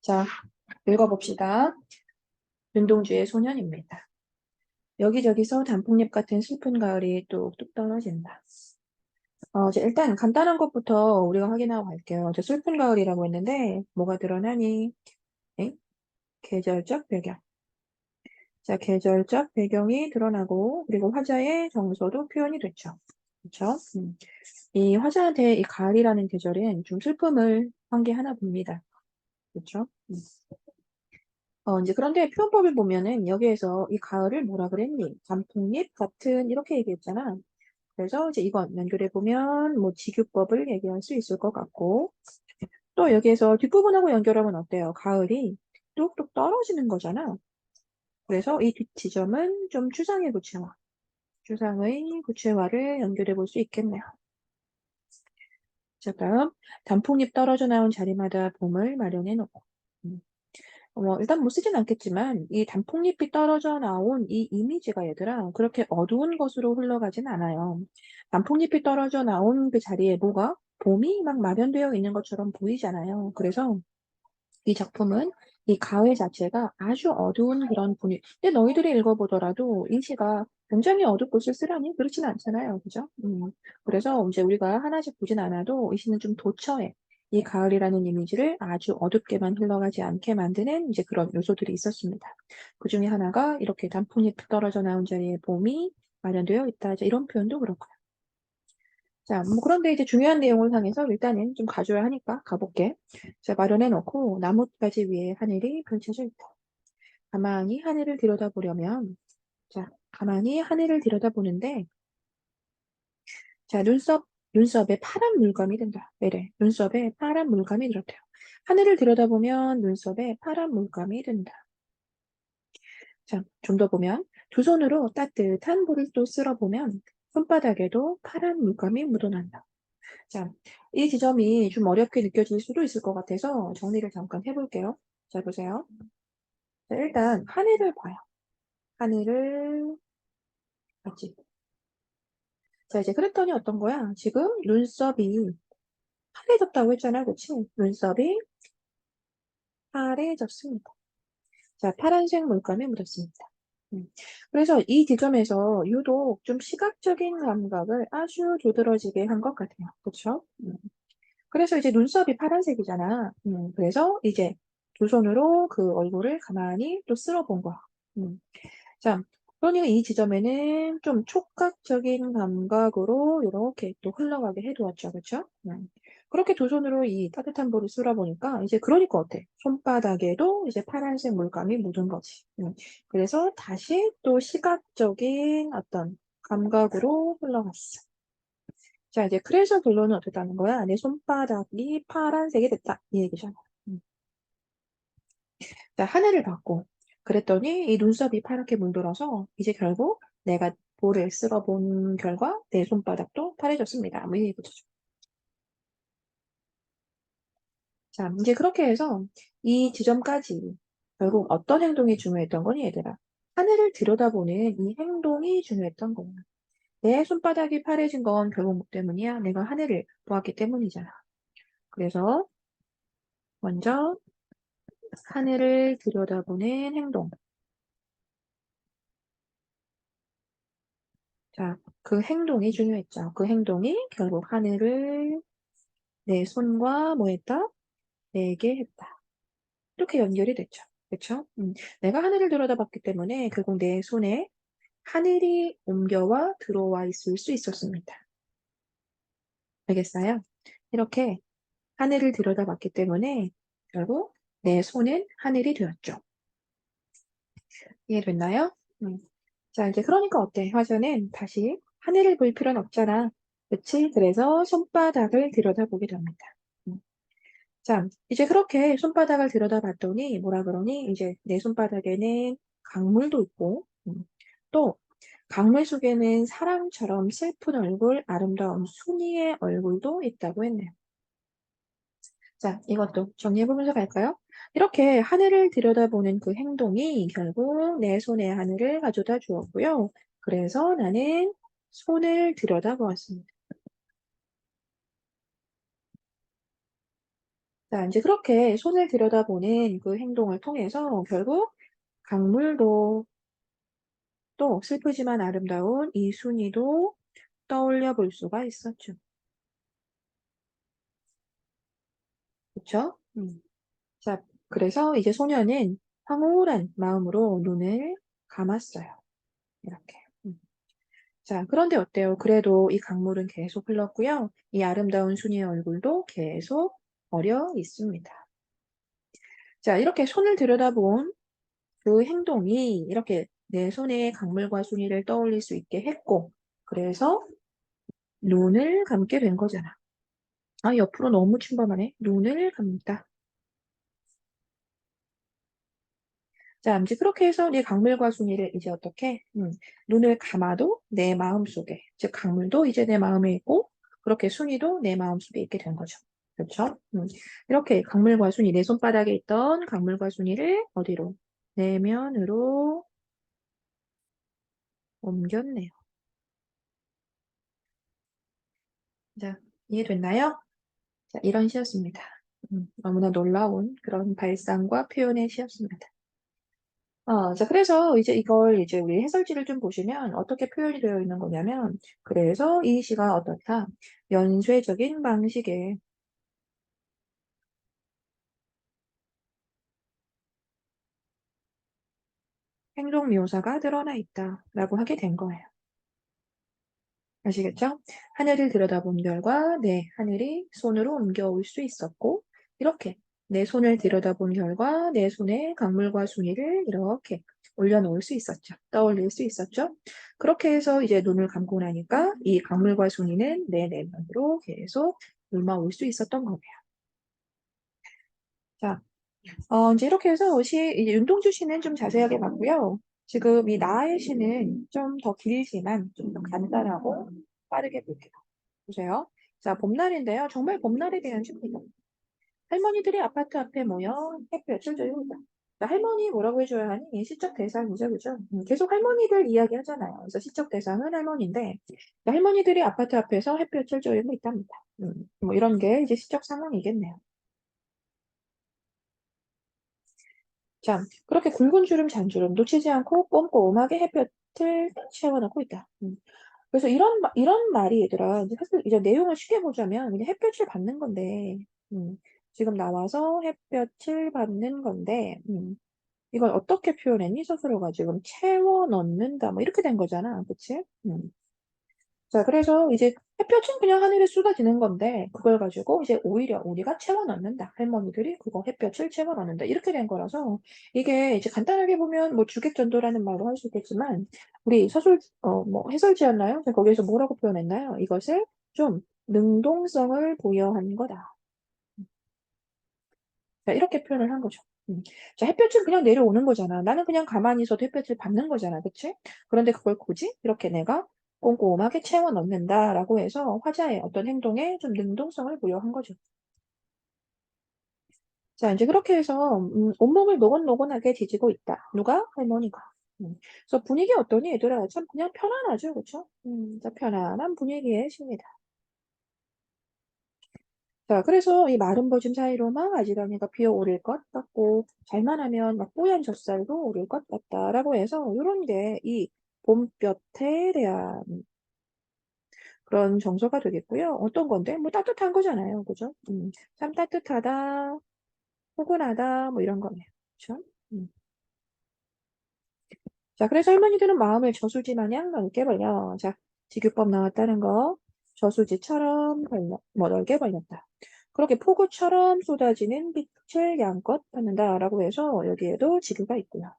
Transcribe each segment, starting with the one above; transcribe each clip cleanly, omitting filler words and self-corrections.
자, 읽어봅시다. 눈동주의 소년입니다. 여기저기서 단풍잎 같은 슬픈 가을이 뚝뚝 떨어진다. 이제 일단 간단한 것부터 우리가 확인하고 갈게요. 저 슬픈 가을이라고 했는데 뭐가 드러나니? 에? 계절적 배경. 자, 계절적 배경이 드러나고 그리고 화자의 정서도 표현이 됐죠. 그렇죠? 이 화자한테 이 가을이라는 계절은 좀 슬픔을 환기하나 봅니다. 그렇죠? 이제 그런데 표현법을 보면은 여기에서 이 가을을 뭐라 그랬니? 단풍잎 같은 이렇게 얘기했잖아. 그래서 이제 이건 연결해 보면 뭐 직유법을 얘기할 수 있을 것 같고 또 여기에서 뒷부분하고 연결하면 어때요? 가을이 뚝뚝 떨어지는 거잖아. 그래서 이 뒷지점은 좀 추상의 구체화, 추상의 구체화를 연결해 볼 수 있겠네요. 자, 다음 단풍잎 떨어져 나온 자리마다 봄을 마련해 놓고 일단 뭐 쓰진 않겠지만 이 단풍잎이 떨어져 나온 이 이미지가 얘들아 그렇게 어두운 것으로 흘러가진 않아요. 단풍잎이 떨어져 나온 그 자리에 뭐가 봄이 막 마련되어 있는 것처럼 보이잖아요. 그래서 이 작품은 이 가을 자체가 아주 어두운 그런 분위기. 근데 너희들이 읽어보더라도 이 시가 굉장히 어둡고 쓸쓸하니 그렇진 않잖아요. 그죠? 그래서 이제 우리가 하나씩 보진 않아도 이 시는 좀 도처에 이 가을이라는 이미지를 아주 어둡게만 흘러가지 않게 만드는 이제 그런 요소들이 있었습니다. 그 중에 하나가 이렇게 단풍잎 떨어져 나온 자리에 봄이 마련되어 있다. 이제 이런 표현도 그렇고요. 자, 뭐 그런데 이제 중요한 내용을 향해서 일단은 좀 가줘야 하니까 가볼게. 자, 마련해 놓고 나뭇가지 위에 하늘이 펼쳐져 있다. 가만히 하늘을 들여다보려면, 자, 가만히 하늘을 들여다보는데, 자, 눈썹에 파란 물감이 든다. 왜래? 눈썹에 파란 물감이 들었대요. 하늘을 들여다보면 눈썹에 파란 물감이 든다. 자, 좀 더 보면 두 손으로 따뜻한 볼을 또 쓸어보면 손바닥에도 파란 물감이 묻어난다. 자, 이 지점이 좀 어렵게 느껴질 수도 있을 것 같아서 정리를 잠깐 해볼게요. 자, 보세요. 자, 일단 하늘을 봐요. 하늘을 봤지. 자, 이제 그랬더니 어떤 거야? 지금 눈썹이 파래졌다고 했잖아, 그치? 눈썹이 파래졌습니다. 자, 파란색 물감이 묻었습니다. 음. 그래서 이 지점에서 유독 좀 시각적인 감각을 아주 두드러지게 한 것 같아요. 그쵸? 그래서 이제 눈썹이 파란색이잖아. 그래서 이제 두 손으로 그 얼굴을 가만히 또 쓸어본 거야. 음. 자, 그러니까 이 지점에는 좀 촉각적인 감각으로 이렇게 또 흘러가게 해두었죠. 그쵸? 그렇게 두 손으로 이 따뜻한 볼을 쓸어보니까 이제 그러니까 어때? 손바닥에도 이제 파란색 물감이 묻은 거지. 그래서 다시 또 시각적인 어떤 감각으로 흘러갔어. 자, 이제 그래서 결론은 어떻다는 거야? 내 손바닥이 파란색이 됐다. 이 얘기잖아. 음. 자, 하늘을 봤고. 그랬더니 이 눈썹이 파랗게 물들어서 이제 결국 내가 볼을 쓸어본 결과 내 손바닥도 파래졌습니다. 뭐 이 얘기죠. 자, 이제 그렇게 해서 이 지점까지 결국 어떤 행동이 중요했던 거니, 얘들아? 하늘을 들여다보는 이 행동이 중요했던 거야. 내 손바닥이 파래진 건 결국 뭐 때문이야? 내가 하늘을 보았기 때문이잖아. 그래서 먼저 하늘을 들여다보는 행동. 자, 그 행동이 중요했죠. 그 행동이 결국 하늘을 내 손과 뭐 했다? 내게 했다. 이렇게 연결이 됐죠. 그렇죠? 내가 하늘을 들여다봤기 때문에 결국 내 손에 하늘이 옮겨와 들어와 있을 수 있었습니다. 알겠어요? 이렇게 하늘을 들여다봤기 때문에 결국 내 손은 하늘이 되었죠. 이해됐나요? 음. 자, 이제 그러니까 어때? 화자는 다시 하늘을 볼 필요는 없잖아. 그치? 그래서 손바닥을 들여다보게 됩니다. 음. 자, 이제 그렇게 손바닥을 들여다봤더니 뭐라 그러니? 이제 내 손바닥에는 강물도 있고, 또 강물 속에는 사람처럼 슬픈 얼굴, 아름다운 순이의 얼굴도 있다고 했네요. 자, 이것도 정리해보면서 갈까요? 이렇게 하늘을 들여다보는 그 행동이 결국 내 손에 하늘을 가져다 주었고요. 그래서 나는 손을 들여다보았습니다. 자, 이제 그렇게 손을 들여다보는 그 행동을 통해서 결국 강물도 또 슬프지만 아름다운 이 순이도 떠올려 볼 수가 있었죠. 그쵸? 자, 그래서 이제 소녀는 황홀한 마음으로 눈을 감았어요. 이렇게. 자, 그런데 어때요? 그래도 이 강물은 계속 흘렀고요. 이 아름다운 순이의 얼굴도 계속 어려 있습니다. 자, 이렇게 손을 들여다본 그 행동이 이렇게 내 손에 강물과 순이를 떠올릴 수 있게 했고, 그래서 눈을 감게 된 거잖아. 아, 옆으로 너무 침범하네. 눈을 감다. 자, 이제 그렇게 해서 이 강물과 순이를 이제 어떻게, 눈을 감아도 내 마음속에, 즉 강물도 이제 내 마음에 있고, 그렇게 순이도 내 마음속에 있게 된 거죠. 그렇죠? 이렇게 강물과 순이, 내 손바닥에 있던 강물과 순이를 어디로? 내면으로 옮겼네요. 자, 이해됐나요? 자, 이런 시였습니다. 너무나 놀라운 그런 발상과 표현의 시였습니다. 자, 그래서 이제 이걸 이제 우리 해설지를 좀 보시면 어떻게 표현이 되어 있는 거냐면, 그래서 이 시가 어떻다? 연쇄적인 방식의 행동 묘사가 드러나 있다라고 하게 된 거예요. 아시겠죠? 하늘을 들여다본 결과, 네, 하늘이 손으로 옮겨올 수 있었고, 이렇게 내 손을 들여다본 결과, 내 손에 강물과 순이를 이렇게 올려놓을 수 있었죠. 떠올릴 수 있었죠. 그렇게 해서 이제 눈을 감고 나니까 이 강물과 순이는 내 내면으로 계속 옮아올 수 있었던 거예요. 자, 이제 이렇게 해서 이제 윤동주 시는 좀 자세하게 봤고요. 지금 이 나의 시는 좀 더 길지만 좀 더 간단하고 빠르게 볼게요. 보세요. 자, 봄날인데요. 정말 봄날에 대한 시입니다. 할머니들이 아파트 앞에 모여 햇볕을 쬐입니다. 할머니 뭐라고 해줘야 하니? 시적 대상이죠, 그죠? 계속 할머니들 이야기 하잖아요. 그래서 시적 대상은 할머니인데, 할머니들이 아파트 앞에서 햇볕을 쬐고 있답니다. 뭐 이런 게 이제 시적 상황이겠네요. 자, 그렇게 굵은 주름, 잔주름 놓치지 않고 꼼꼼하게 햇볕을 채워넣고 있다. 그래서 이런 말이 얘들아, 이제 사실 이제 내용을 쉽게 보자면 그냥 햇볕을 받는 건데, 지금 나와서 햇볕을 받는 건데, 이걸 어떻게 표현했니? 스스로가 지금 채워 넣는다. 뭐 이렇게 된 거잖아. 그치? 자, 그래서 이제 햇볕은 그냥 하늘에 쏟아지는 건데, 그걸 가지고 이제 오히려 우리가 채워 넣는다. 할머니들이 그거 햇볕을 채워 넣는다. 이렇게 된 거라서, 이게 이제 간단하게 보면 뭐 주객전도라는 말로 할 수 있겠지만, 우리 뭐 해설지였나요? 거기에서 뭐라고 표현했나요? 이것을 좀 능동성을 부여한 거다. 자, 이렇게 표현을 한 거죠. 자, 햇볕은 그냥 내려오는 거잖아. 나는 그냥 가만히 있어도 햇볕을 받는 거잖아. 그치? 그런데 그걸 굳이 이렇게 내가 꼼꼼하게 채워 넣는다라고 해서 화자의 어떤 행동에 좀 능동성을 부여한 거죠. 자, 이제 그렇게 해서 온몸을 노곤노곤하게 뒤지고 있다. 누가? 할머니가. 그래서 분위기 어떠니? 얘들아, 참 그냥 편안하죠. 그쵸? 자, 편안한 분위기의 시입니다. 자, 그래서 이 마른 버짐 사이로 막 아지랑이가 피어오를 것 같고, 잘만 하면 막 뽀얀 젖살도 오를 것 같다라고 해서, 요런 게 이 봄볕에 대한 그런 정서가 되겠고요. 어떤 건데? 뭐 따뜻한 거잖아요. 그죠? 참 따뜻하다, 포근하다, 뭐 이런 거네요. 그쵸? 음. 자, 그래서 할머니들은 마음을 저수지 마냥 넓게 벌려. 자, 지규법 나왔다는 거. 저수지처럼 뭐 넓게 벌렸다. 그렇게 폭우처럼 쏟아지는 빛을 양껏 받는다라고 해서 여기에도 지규가 있고요.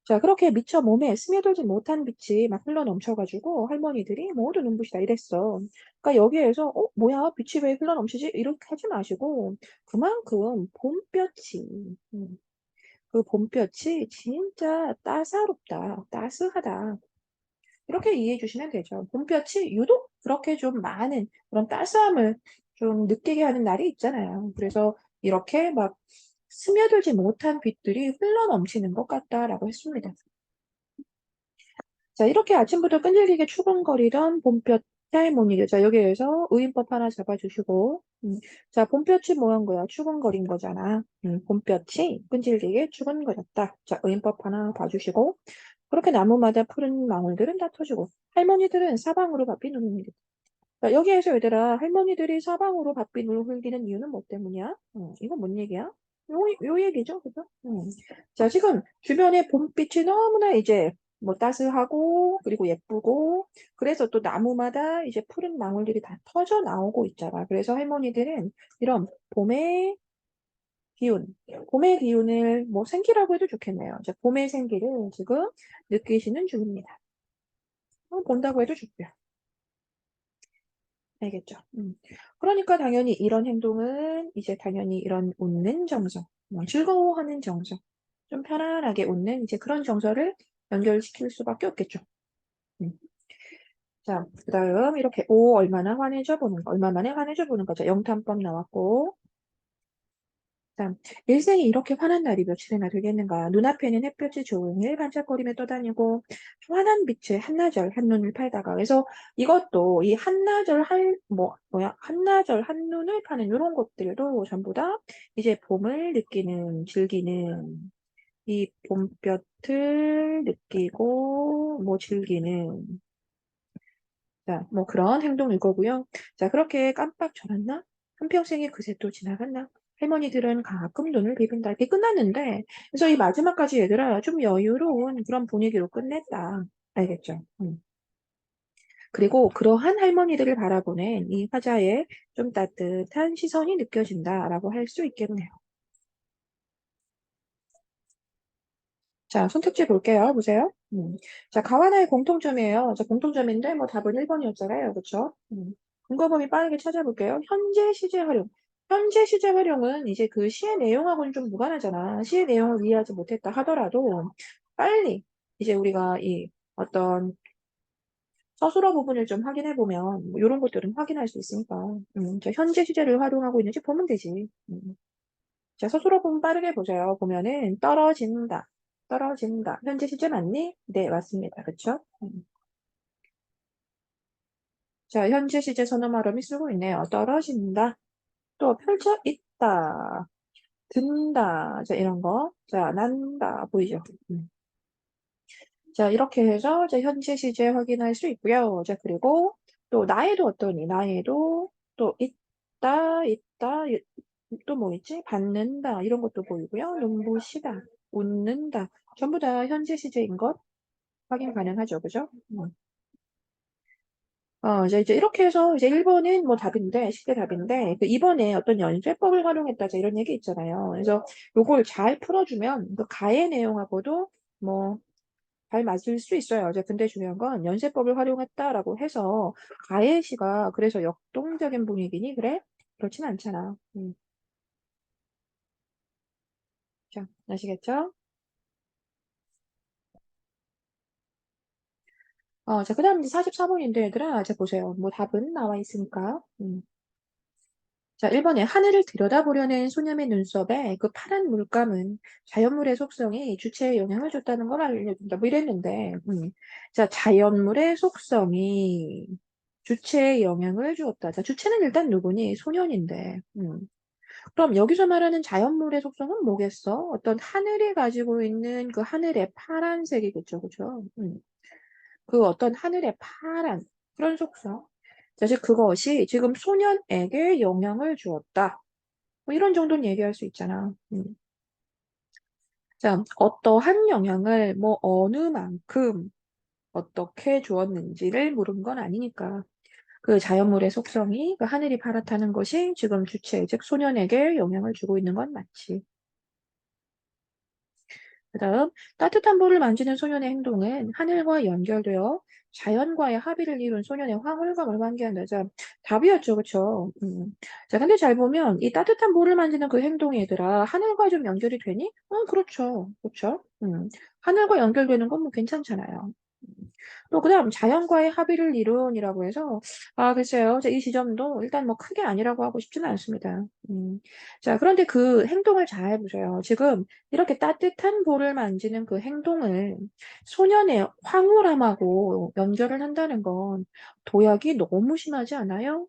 자, 그렇게 미처 몸에 스며들지 못한 빛이 막 흘러 넘쳐가지고 할머니들이 모두 눈부시다 이랬어. 그러니까 여기에서 뭐야 빛이 왜 흘러 넘치지? 이렇게 하지 마시고 그만큼 봄볕이 그 봄볕이 진짜 따사롭다, 따스하다. 이렇게 이해해 주시면 되죠. 봄볕이 유독 그렇게 좀 많은 그런 따스함을 좀 느끼게 하는 날이 있잖아요. 그래서 이렇게 막 스며들지 못한 빛들이 흘러 넘치는 것 같다라고 했습니다. 자, 이렇게 아침부터 끈질기게 추근거리던 봄볕에 할머니들. 자, 여기에서 의인법 하나 잡아주시고, 자, 봄볕이 뭐 한 거야? 추근거린 거잖아. 봄볕이 끈질기게 추근거렸다. 자, 의인법 하나 봐주시고, 그렇게 나무마다 푸른 망울들은 다 터지고, 할머니들은 사방으로 바삐 눈을 흘리고. 자, 여기에서 얘들아, 할머니들이 사방으로 바삐 눈을 흘리는 이유는 뭐 때문이야? 이건 뭔 얘기야? 요 얘기죠, 그죠? 자, 지금 주변에 봄빛이 너무나 이제 뭐 따스하고, 그리고 예쁘고, 그래서 또 나무마다 이제 푸른 망울들이 다 터져 나오고 있잖아. 그래서 할머니들은 이런 기운, 봄의 기운을 뭐 생기라고 해도 좋겠네요. 자, 봄의 생기를 지금 느끼시는 중입니다. 본다고 해도 좋고요. 알겠죠? 그러니까 당연히 이런 행동은 이제 당연히 이런 웃는 정서, 즐거워하는 정서, 좀 편안하게 웃는 이제 그런 정서를 연결시킬 수밖에 없겠죠. 음. 자, 그 다음 이렇게 오 얼마나 환해져 보는 거, 얼마 만에 환해져 보는 거죠. 영탄법 나왔고, 자, 일생이 이렇게 환한 날이 며칠이나 되겠는가. 눈앞에는 햇볕이 종일 반짝거리며 떠다니고 환한 빛의 한나절 한눈을 팔다가 그래서 이것도 이 한나절 한나절 한눈을 파는 이런 것들도 전부 다 이제 봄을 느끼는 즐기는 이 봄볕을 느끼고 뭐 즐기는 자, 뭐 그런 행동일 거고요. 자, 그렇게 깜빡 졸았나? 한평생이 그새 또 지나갔나? 할머니들은 가끔 눈을 비빈다. 이렇게 끝났는데, 그래서 이 마지막까지 얘들아 좀 여유로운 그런 분위기로 끝냈다. 알겠죠? 그리고 그러한 할머니들을 바라보는 이 화자의 좀 따뜻한 시선이 느껴진다라고 할 수 있겠네요. 자, 선택지 볼게요. 보세요. 자, 가와나의 공통점이에요. 자, 공통점인데, 뭐 답은 1번이었잖아요. 그쵸? 근거 범위 빠르게 찾아볼게요. 현재 시제 활용. 현재 시제 활용은 이제 그 시의 내용하고는 좀 무관하잖아. 시의 내용을 이해하지 못했다 하더라도, 빨리, 이제 우리가 이 어떤 서술어 부분을 좀 확인해 보면, 뭐 이런 것들은 확인할 수 있으니까, 자, 현재 시제를 활용하고 있는지 보면 되지. 자, 서술어 부분 빠르게 보세요. 보면은 떨어진다. 떨어진다. 현재 시제 맞니? 네, 맞습니다. 그쵸? 자, 현재 시제 선어 말음이 쓰고 있네요. 떨어진다. 또 펼쳐 있다. 든다. 자, 이런 거. 자, 난다. 보이죠? 자, 이렇게 해서 자, 현재 시제 확인할 수 있고요. 자, 그리고 또 나에도 어떠니? 나에도 또 있다. 또 뭐 있지? 받는다. 이런 것도 보이고요. 눈부시다. 웃는다. 전부 다 현재 시제인 것 확인 가능하죠. 그죠? 이제 이렇게 해서 이제 1번은 뭐 답인데, 쉽게 답인데, 그 2번에 어떤 연쇄법을 활용했다, 자, 이런 얘기 있잖아요. 그래서 요걸 잘 풀어주면 그 가의 내용하고도 뭐 잘 맞을 수 있어요. 이제 근데 중요한 건 연쇄법을 활용했다라고 해서 가의 시가 그래서 역동적인 분위기니? 그래? 그렇진 않잖아. 자, 아시겠죠? 자, 그 다음 이제 44번인데, 얘들아, 이제 보세요. 뭐 답은 나와 있으니까. 자, 1번에 하늘을 들여다보려는 소년의 눈썹에 그 파란 물감은 자연물의 속성이 주체에 영향을 줬다는 걸 알려준다. 뭐 이랬는데, 자, 자연물의 속성이 주체에 영향을 주었다. 자, 주체는 일단 누구니? 소년인데. 그럼 여기서 말하는 자연물의 속성은 뭐겠어? 어떤 하늘이 가지고 있는 그 하늘의 파란색이겠죠. 그죠? 그 어떤 하늘의 파란 그런 속성. 자, 즉 그것이 지금 소년에게 영향을 주었다. 뭐 이런 정도는 얘기할 수 있잖아. 자, 어떠한 영향을 뭐 어느 만큼 어떻게 주었는지를 물은 건 아니니까 그 자연물의 속성이 그 하늘이 파랗다는 것이 지금 주체, 즉 소년에게 영향을 주고 있는 건 맞지. 그 다음, 따뜻한 볼을 만지는 소년의 행동은 하늘과 연결되어 자연과의 합의를 이룬 소년의 화물감을 환기한다. 자, 답이었죠, 그쵸? 자, 근데 잘 보면 이 따뜻한 볼을 만지는 그 행동이 얘들아, 하늘과 좀 연결이 되니? 그렇죠. 그쵸? 하늘과 연결되는 건 뭐 괜찮잖아요. 또 그다음 자연과의 합의를 이룬이라고 해서 글쎄요. 이 지점도 일단 뭐 크게 아니라고 하고 싶지는 않습니다. 자 그런데 그 행동을 잘 보세요. 지금 이렇게 따뜻한 볼을 만지는 그 행동을 소년의 황홀함하고 연결을 한다는 건 도약이 너무 심하지 않아요?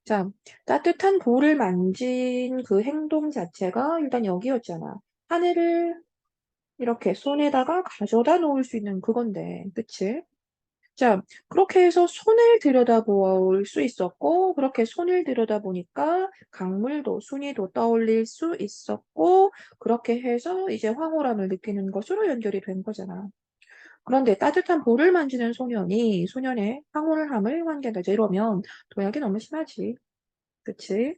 자, 따뜻한 볼을 만진 그 행동 자체가 일단 여기였잖아. 하늘을 이렇게 손에다가 가져다 놓을 수 있는 그건데, 그치? 자, 그렇게 해서 손을 들여다볼 수 있었고, 그렇게 손을 들여다보니까 강물도, 순이도 떠올릴 수 있었고, 그렇게 해서 이제 황홀함을 느끼는 것으로 연결이 된 거잖아. 그런데 따뜻한 볼을 만지는 소년이 소년의 황홀함을 환기한다. 이러면 도약이 너무 심하지. 그치?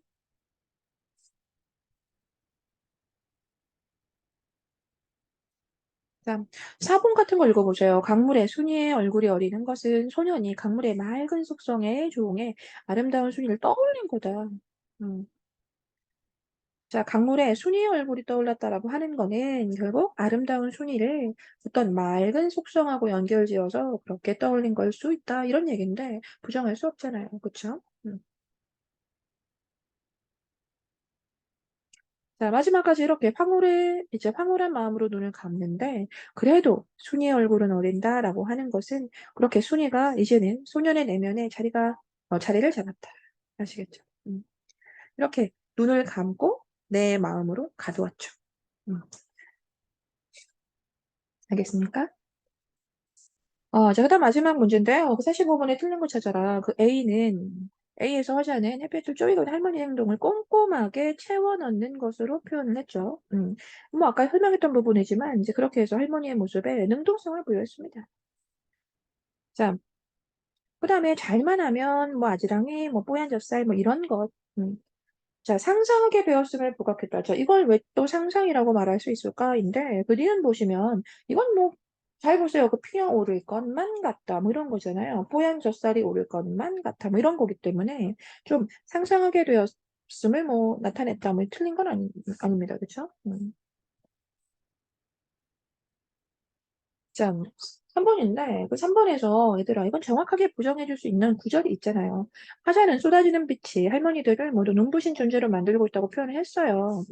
자, 사본 같은 거 읽어보세요. 강물의 순이의 얼굴이 어리는 것은 소년이 강물의 맑은 속성에 조응해 아름다운 순이를 떠올린 거다. 음. 자, 강물에 순이의 얼굴이 떠올랐다라고 하는 거는 결국 아름다운 순이를 어떤 맑은 속성하고 연결지어서 그렇게 떠올린 걸 수 있다. 이런 얘기인데 부정할 수 없잖아요. 그쵸? 자, 마지막까지 이렇게 이제 황홀한 마음으로 눈을 감는데, 그래도 순이의 얼굴은 어린다라고 하는 것은, 그렇게 순이가 이제는 소년의 내면에 자리를 잡았다. 아시겠죠? 이렇게 눈을 감고 내 마음으로 가두었죠. 음, 알겠습니까? 자, 그다음 마지막 문제인데요. 그 45번에 틀린 거 찾아라. 그 A에서 하자는 햇볕을 쪼이고 할머니 행동을 꼼꼼하게 채워 넣는 것으로 표현을 했죠. 뭐 아까 설명했던 부분이지만 이제 그렇게 해서 할머니의 모습에 능동성을 부여했습니다. 자, 그다음에 잘만 하면 뭐 아지랑이, 뭐 뽀얀 젖살 뭐 이런 것. 음. 자, 상상하게 배웠음을 부각했다. 자, 이걸 왜 또 상상이라고 말할 수 있을까?인데, 그 니은 보시면, 이건 뭐, 잘 보세요. 그 피어 오를 것만 같다. 뭐 이런 거잖아요. 뽀얀 젖살이 오를 것만 같아. 뭐 이런 거기 때문에, 좀 상상하게 되었음을 뭐, 나타냈다. 뭐 틀린 건 아닙니다. 그쵸? 자, 3번인데, 그 3번에서 얘들아, 이건 정확하게 부정해줄 수 있는 구절이 있잖아요. 화자는 쏟아지는 빛이 할머니들을 모두 눈부신 존재로 만들고 있다고 표현을 했어요.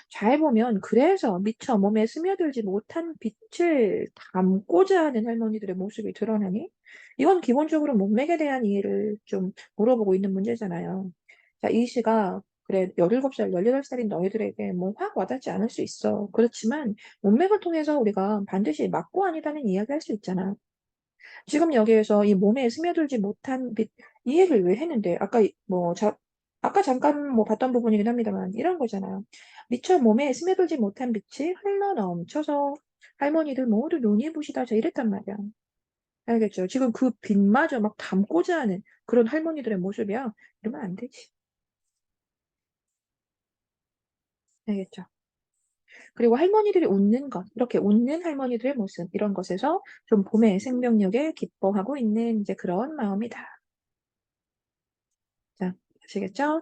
잘 보면, 그래서 미처 몸에 스며들지 못한 빛을 담고자 하는 할머니들의 모습이 드러나니, 이건 기본적으로 몸매에 대한 이해를 좀 물어보고 있는 문제잖아요. 자, 이 시가, 그래, 17살, 18살인 너희들에게 뭐 확 와닿지 않을 수 있어. 그렇지만, 문맥을 통해서 우리가 반드시 맞고 아니다는 이야기할 수 있잖아. 지금 여기에서 이 몸에 스며들지 못한 빛, 이 얘기를 왜 했는데, 아까 잠깐 뭐 봤던 부분이긴 합니다만, 이런 거잖아요. 미처 몸에 스며들지 못한 빛이 흘러 넘쳐서 할머니들 모두 눈이 부시다. 자, 이랬단 말이야. 알겠죠? 지금 그 빛마저 막 담고자 하는 그런 할머니들의 모습이야. 이러면 안 되지. 알겠죠? 그리고 할머니들이 웃는 것, 이렇게 웃는 할머니들의 모습, 이런 것에서 좀 봄의 생명력에 기뻐하고 있는 이제 그런 마음이다. 자, 아시겠죠?